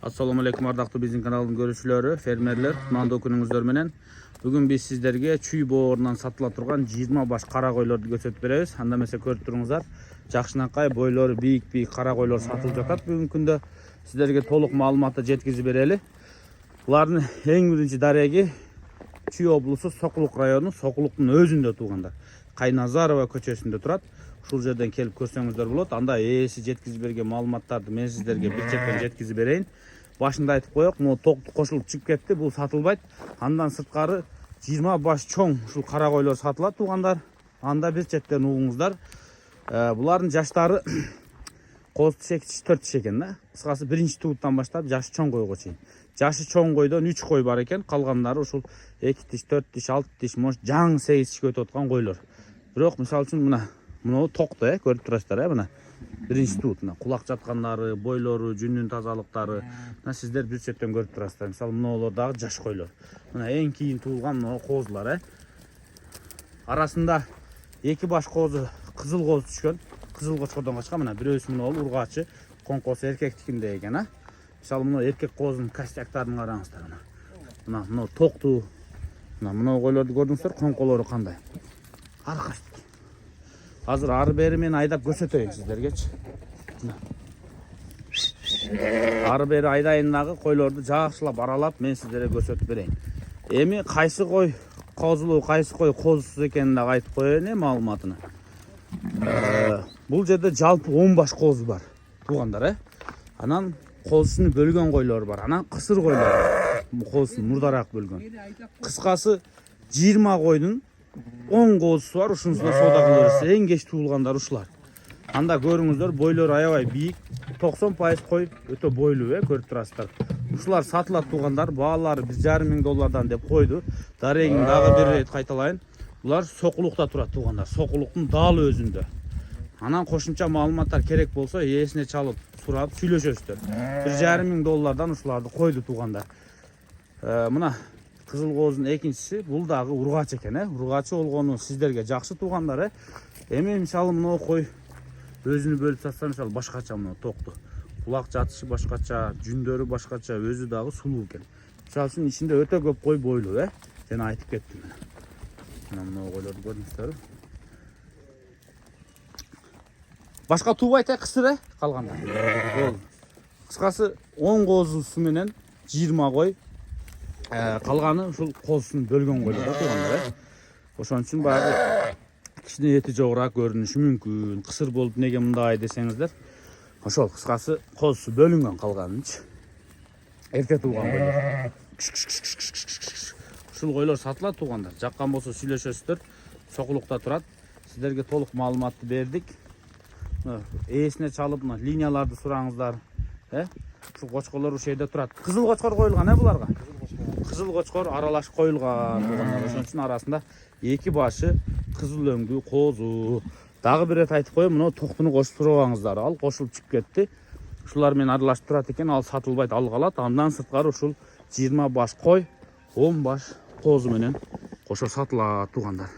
Assalamu alaikum ardaqlı bizim kanalın görüşçülері, fermerler, manda күнүңүздөр менен. Бүгүн биз сиздерге чүй боорунан сатыла турган 20 баш кара койлорду көрсөтүп беребиз. Анда эмесе көрүп туруңуздар, жакшынакай бойлору бийик кара койлор сатылып жатат. Бүгүнкү күндө сиздерге толук маалыматты жеткизип берели. Булардын эң биринчи дареги Чүй облусу Сокулук району, Сокулуктун өзүндө туугандар. Кайназарова көчөсүндө турат. Ушул жерден келип көрсөңүздөр болот. Анда ээси жеткизип берген маалыматтарды мен сиздерге бир четтен жеткизип берейин. Башында айтып коёк, могу токту кошулуп чыгып кетти, бул сатылбайт. Андан сырткары 20 баш чоң ушул кара койлор сатылат туугандар. Анда бир четтен угуңуздар. Булардын жаштары коз тишек 4 тишек экен да. Кыскасы биринчи тууттан баштап жашы чоң койго чейин. Жашы чоң койдон 3 кой бар экен, калгандары ушул 2 тиш, 4 тиш, 6 тиш, может жаңы 8 тишке өтүп аткан койлор. Бирок мисалы үчүн мына токту көрүп турасыздар мына. Биринчи туут мына кулак жаткандары, бойлору, жүнүнүн тазалыктары. Мына сиздер бир четтен көрүп турасыздар. Мисалы мыналар дагы жаш койлор. Мына эң кийин туулган мына козулар арасында 2 баш козу кызыл коз түшкөн. Кызыл кочкордон качкан мына бирөөсү мына ургачы, коңкосу эркектикинде экен Мисалы мына эркек коздун костяктарын караңыздар мына. Мына токту. Мына койлорду көрдүңүздөр, коңколору кандай. Аркаштык. Азыр ары бери мен айдап көрсөтөйүн сиздергечи. Ары бери айдайын дагы койлорду жакшылап аралап мен сиздерге көрсөтүп берейин. Эми кайсы кой козулуу, кайсы кой козусуз экенин дагы айтып коеюн маалыматыны. Бул жерде жалпы 10 баш коз бар туугандар Анан козусун бөлгөн койлор бар. Анан кысыр койлор бар. Козусун мурдараак бөлгөн. Кыскасы 20 койдун 10 козусу бар. Ушунусуна соода кылабыз. Эң кеч туулгандар ушулар. Анда көрүңүздөр, бойлору аябай бийик. 90% кой өтө бойлуу көрүп турасыздар. Ушулар сатылат туугандар. Баалары $1,500 деп койду. Дарегин дагы бир рет кайталайын. Булар Сокулукта турат туугандар. Сокулуктун дал өзүндө. Анан кошумча маалыматтар керек болсо, ээсине чалып, сурап, сүйлөшөсүздөр. $1,500 ушуларды койду туугандар. Мына кызыл коздун экинчиси, бул дагы ургач экен Ургачы болгону сиздерге жакшы туугандар Эми мисалы мына кой өзүнү бөлүп сатса, мисалы башкача мына токту. Кулак жатышы башкача, жүндөрү башкача, өзү дагы сулуу экен. Мисалы үчүн ичинде өтө көп кой бойлуу Жана айтып кеттим мына койлорду көрдүңүздөр. Башка туубайт кысыр калганда. Кыскасы 10 козусу менен 20 кой. Калганы ушул козусун бөлгөн койлор туугандар Ошон үчүн баягы кичине эти жогураак көрүнүшү мүмкүн. Кысыр болуп неге мындай десеңиздер, ошол кыскасы козусу бөлүнгөн калганынчы. Эрте тууган койлор. Ушул койлор сатылат туугандар. Жаккан болсо сүйлөшөсүздөр. Сокулукта турат. Сиздерге толук маалыматты бердик. Ээсине чалып линияларды сураңыздар. Ушул кочкорлор ушул жерде турат. Кызыл кочкор коюлган буларга. Кызыл кочкор аралаш коюлган туугандар. Ошон үчүн арасында 2 башы кызыл өңдүү козу. Дагы бир рет айтып коеюн, мына токтуну кошуп тургаңыздар. Ал кошулуп чыгып кетти. Ушулар менен аралашып турат экен, ал сатылбайт, ал калат. Андан сырткары ушул 20 баш кой, 10 баш козу менен кошо сатылат туугандар.